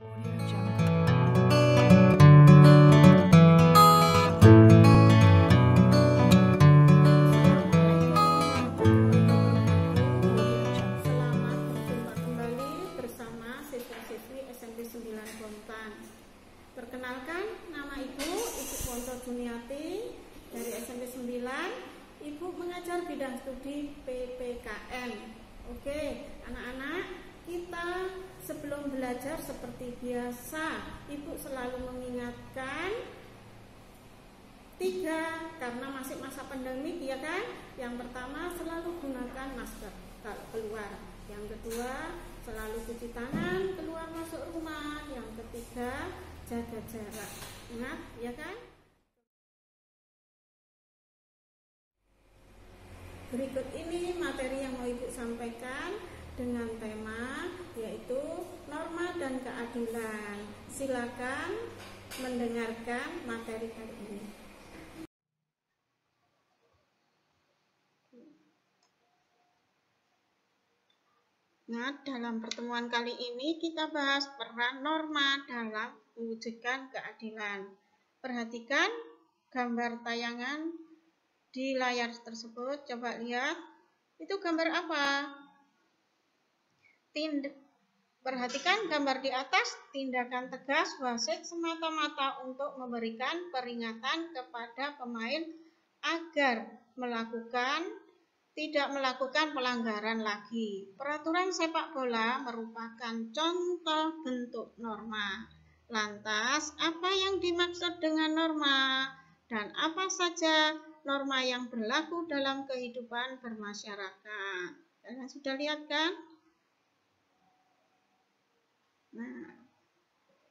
Selamat berjumpa kembali bersama siswa-siswi SMP 9 Bontang. Perkenalkan, nama Ibu Ponto Juniati dari SMP 9. Ibu mengajar bidang studi PPKN. Oke, anak-anak, kita sebelum belajar seperti biasa, Ibu selalu mengingatkan 3 karena masih masa pandemi, ya kan? Yang pertama, selalu gunakan masker kalau keluar. Yang kedua, selalu cuci tangan keluar masuk rumah. Yang ketiga, jaga jarak. Ingat, ya kan? Berikut ini materi yang mau Ibu sampaikan dengan tema yaitu norma dan keadilan. Silakan mendengarkan materi kali ini. Nah, dalam pertemuan kali ini kita bahas peran norma dalam mewujudkan keadilan. Perhatikan gambar tayangan di layar tersebut. Coba lihat, itu gambar apa? Perhatikan gambar di atas, tindakan tegas wasit semata-mata untuk memberikan peringatan kepada pemain agar tidak melakukan pelanggaran lagi. Peraturan sepak bola merupakan contoh bentuk norma. Lantas, apa yang dimaksud dengan norma? Dan apa saja norma yang berlaku dalam kehidupan bermasyarakat? Kalian sudah lihat kan? Nah,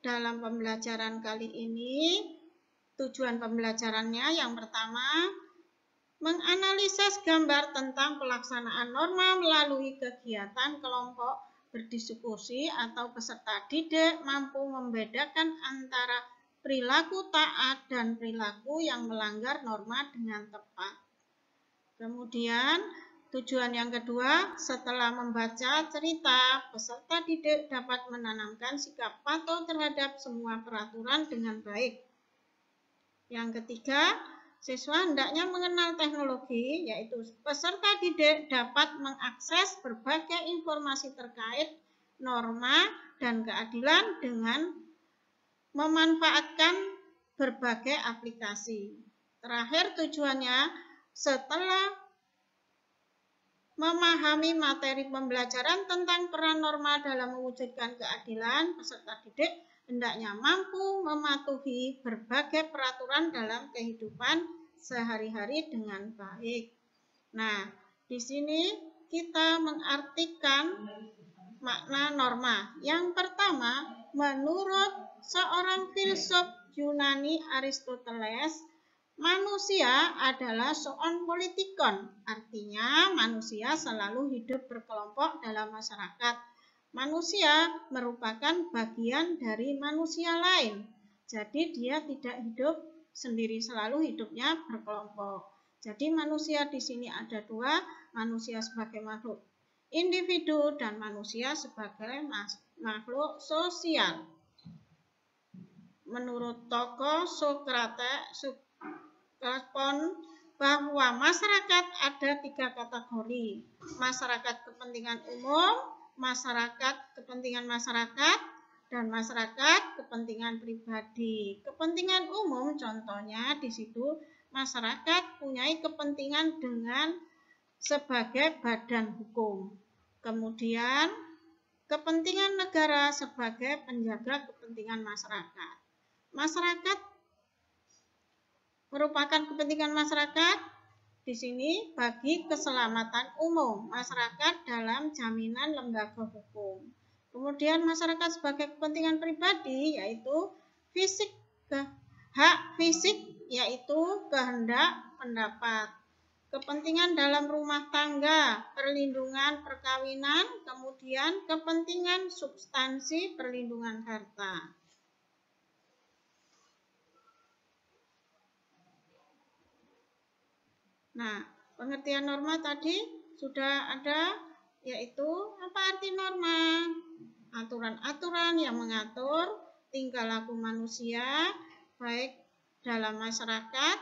dalam pembelajaran kali ini, tujuan pembelajarannya yang pertama, menganalisis gambar tentang pelaksanaan norma melalui kegiatan kelompok berdiskusi atau peserta didik mampu membedakan antara perilaku taat dan perilaku yang melanggar norma dengan tepat. Kemudian, tujuan yang kedua, setelah membaca cerita, peserta didik dapat menanamkan sikap patuh terhadap semua peraturan dengan baik. Yang ketiga, siswa hendaknya mengenal teknologi, yaitu peserta didik dapat mengakses berbagai informasi terkait norma dan keadilan dengan memanfaatkan berbagai aplikasi. Terakhir, tujuannya setelah memahami materi pembelajaran tentang peran norma dalam mewujudkan keadilan, peserta didik hendaknya mampu mematuhi berbagai peraturan dalam kehidupan sehari-hari dengan baik. Nah, di sini kita mengartikan makna norma. Yang pertama, menurut seorang filsuf Yunani Aristoteles, manusia adalah zoon politikon. Artinya, manusia selalu hidup berkelompok dalam masyarakat. Manusia merupakan bagian dari manusia lain. Jadi dia tidak hidup sendiri, selalu hidupnya berkelompok. Jadi manusia di sini ada 2, manusia sebagai makhluk individu dan manusia sebagai makhluk sosial. Menurut tokoh Socrates bahwa masyarakat ada 3 kategori. Masyarakat kepentingan umum, masyarakat kepentingan masyarakat, dan masyarakat kepentingan pribadi. Kepentingan umum contohnya di situ masyarakat punya kepentingan dengan sebagai badan hukum. Kemudian kepentingan negara sebagai penjaga kepentingan masyarakat. Masyarakat merupakan kepentingan masyarakat di sini bagi keselamatan umum masyarakat dalam jaminan lembaga hukum. Kemudian masyarakat sebagai kepentingan pribadi yaitu hak fisik yaitu kehendak pendapat. Kepentingan dalam rumah tangga, perlindungan perkawinan, kemudian kepentingan substansi perlindungan harta. Nah, pengertian norma tadi sudah ada, yaitu apa arti norma? aturan-aturan yang mengatur tingkah laku manusia baik dalam masyarakat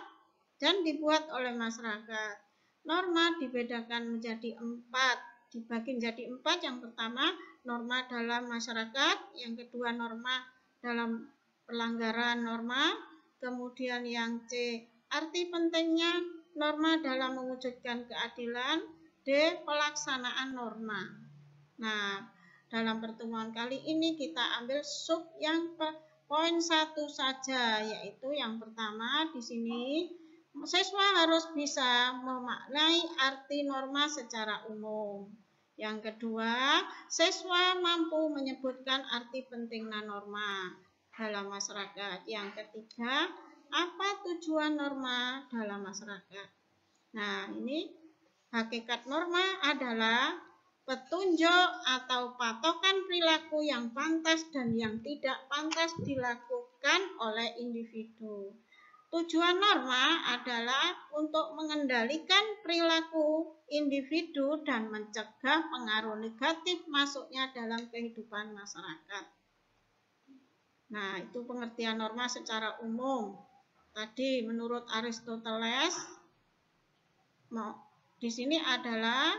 dan dibuat oleh masyarakat. Norma dibedakan menjadi 4, dibagi menjadi 4. Yang pertama, norma dalam masyarakat, yang kedua norma dalam pelanggaran norma, kemudian yang C, arti pentingnya norma dalam mewujudkan keadilan, D, pelaksanaan norma. Nah, dalam pertemuan kali ini kita ambil sub yang poin 1 saja, yaitu yang pertama di sini siswa harus bisa memaknai arti norma secara umum. Yang kedua, siswa mampu menyebutkan arti pentingnya norma dalam masyarakat. Yang ketiga, apa tujuan norma dalam masyarakat? Nah, ini hakikat norma adalah petunjuk atau patokan perilaku yang pantas dan yang tidak pantas dilakukan oleh individu. Tujuan norma adalah untuk mengendalikan perilaku individu dan mencegah pengaruh negatif masuknya dalam kehidupan masyarakat. Nah, itu pengertian norma secara umum. Tadi menurut Aristoteles, di sini adalah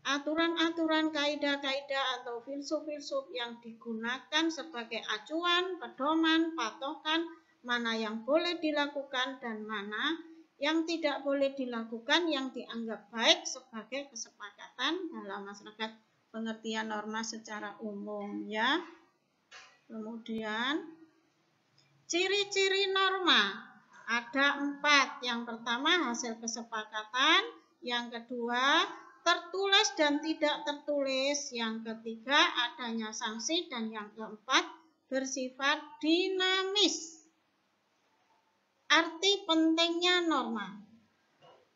aturan-aturan, kaidah-kaidah atau filsuf-filsuf yang digunakan sebagai acuan, pedoman, patokan, mana yang boleh dilakukan dan mana yang tidak boleh dilakukan yang dianggap baik sebagai kesepakatan dalam masyarakat. Pengertian norma secara umum ya. Kemudian ciri-ciri norma ada 4. Yang pertama hasil kesepakatan, yang kedua tertulis dan tidak tertulis, yang ketiga adanya sanksi, dan yang keempat bersifat dinamis. Arti pentingnya norma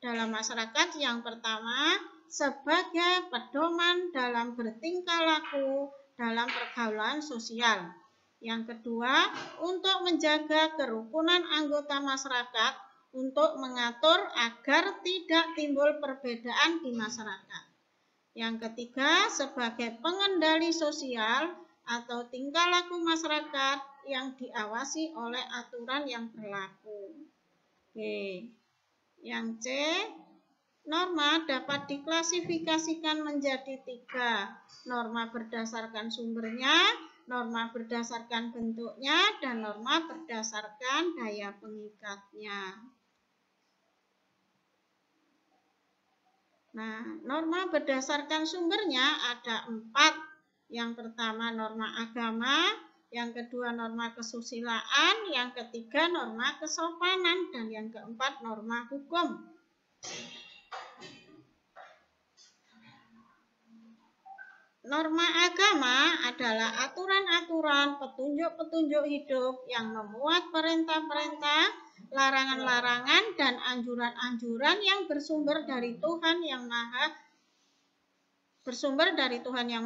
dalam masyarakat, yang pertama sebagai pedoman dalam bertingkah laku dalam pergaulan sosial. Yang kedua, untuk menjaga kerukunan anggota masyarakat, untuk mengatur agar tidak timbul perbedaan di masyarakat. Yang ketiga, sebagai pengendali sosial atau tingkah laku masyarakat yang diawasi oleh aturan yang berlaku. Oke. Yang C, norma dapat diklasifikasikan menjadi 3. Norma berdasarkan sumbernya, norma berdasarkan bentuknya, dan norma berdasarkan daya pengikatnya. Nah, norma berdasarkan sumbernya ada 4. Yang pertama norma agama, yang kedua norma kesusilaan, yang ketiga norma kesopanan, dan yang keempat norma hukum. Norma agama adalah aturan-aturan, petunjuk-petunjuk hidup yang memuat perintah-perintah, larangan-larangan, dan anjuran-anjuran yang bersumber dari Tuhan Yang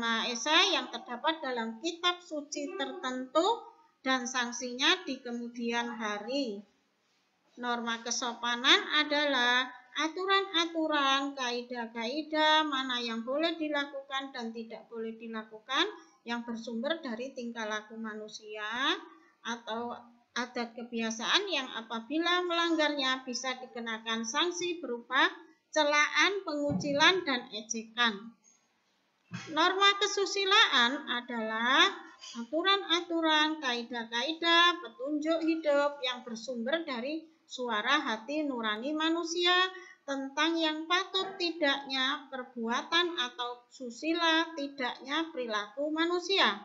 Maha Esa yang terdapat dalam kitab suci tertentu dan sanksinya di kemudian hari. Norma kesopanan adalah aturan-aturan, kaidah-kaidah mana yang boleh dilakukan dan tidak boleh dilakukan yang bersumber dari tingkah laku manusia atau adat kebiasaan yang apabila melanggarnya bisa dikenakan sanksi berupa celaan, pengucilan, dan ejekan. Norma kesusilaan adalah aturan-aturan, kaidah-kaidah, petunjuk hidup yang bersumber dari suara hati nurani manusia tentang yang patut tidaknya perbuatan atau susila tidaknya perilaku manusia.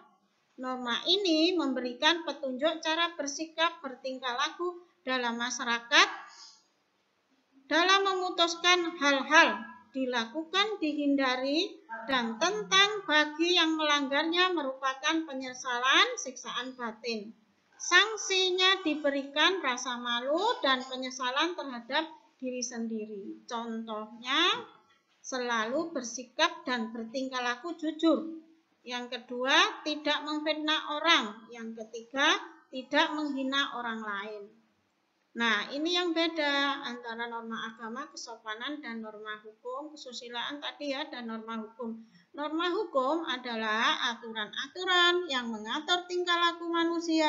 Norma ini memberikan petunjuk cara bersikap bertingkah laku dalam masyarakat dalam memutuskan hal-hal dilakukan, dihindari, dan tentang bagi yang melanggarnya merupakan penyesalan, siksaan batin. Sanksinya diberikan rasa malu dan penyesalan terhadap diri sendiri. Contohnya, selalu bersikap dan bertingkah laku jujur. Yang kedua, tidak memfitnah orang. Yang ketiga, tidak menghina orang lain. Nah, ini yang beda antara norma agama, kesopanan, dan norma hukum, kesusilaan tadi ya, dan norma hukum. Norma hukum adalah aturan-aturan yang mengatur tingkah laku manusia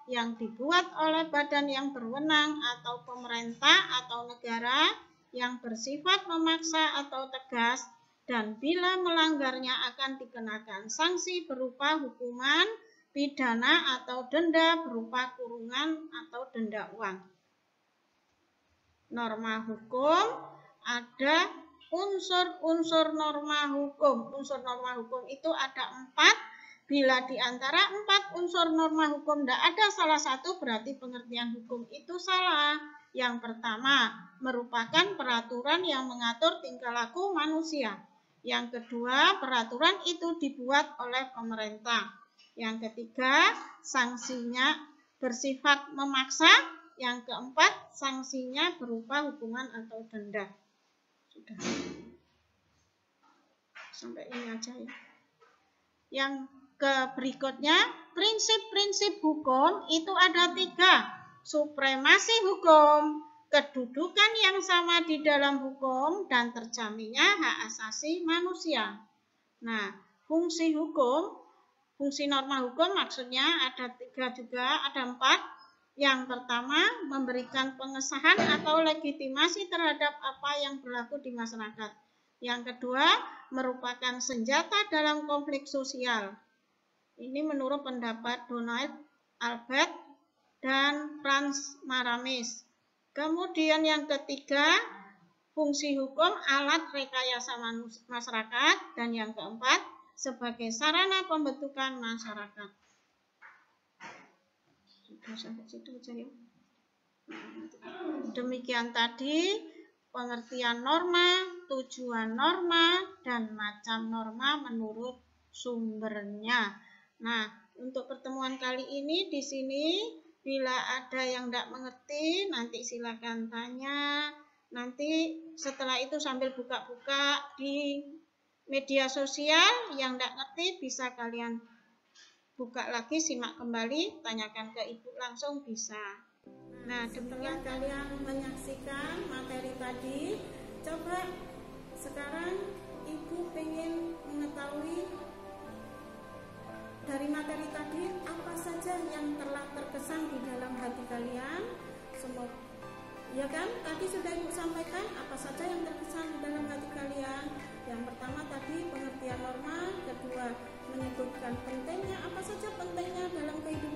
yang dibuat oleh badan yang berwenang atau pemerintah atau negara yang bersifat memaksa atau tegas, dan bila melanggarnya akan dikenakan sanksi berupa hukuman, pidana atau denda berupa kurungan atau denda uang. Norma hukum, ada unsur-unsur norma hukum. Unsur norma hukum itu ada 4. Bila di antara 4 unsur norma hukum tidak ada salah satu, berarti pengertian hukum itu salah. Yang pertama, merupakan peraturan yang mengatur tingkah laku manusia. Yang kedua, peraturan itu dibuat oleh pemerintah. Yang ketiga, sanksinya bersifat memaksa. Yang keempat, sanksinya berupa hukuman atau denda. Sudah. Sampai ini aja ya. Yang berikutnya, prinsip-prinsip hukum itu ada 3. Supremasi hukum, kedudukan yang sama di dalam hukum, dan terjaminnya hak asasi manusia. Nah, fungsi hukum, fungsi norma hukum maksudnya ada 3 juga, ada 4. Yang pertama, memberikan pengesahan atau legitimasi terhadap apa yang berlaku di masyarakat. Yang kedua, merupakan senjata dalam konflik sosial. Ini menurut pendapat Donald Albert dan Franz Maramis. Kemudian yang ketiga, fungsi hukum alat rekayasa masyarakat. Dan yang keempat, sebagai sarana pembentukan masyarakat. Sudah sampai situ aja ya. Demikian tadi pengertian norma, tujuan norma, dan macam norma menurut sumbernya. Nah, untuk pertemuan kali ini di sini, bila ada yang tidak mengerti, nanti silakan tanya. Nanti setelah itu sambil buka-buka di media sosial, yang tidak ngerti bisa kalian buka lagi, simak kembali, tanyakan ke ibu langsung bisa. Nah, setelah kalian menyaksikan materi tadi, coba sekarang ibu ingin mengetahui dari materi tadi apa saja yang telah terkesan di dalam hati kalian. Semoga, ya kan? Tadi sudah ibu sampaikan apa saja yang terkesan di dalam hati kalian. Yang pertama tadi pengertian norma, kedua menyebutkan pentingnya, apa saja pentingnya dalam kehidupan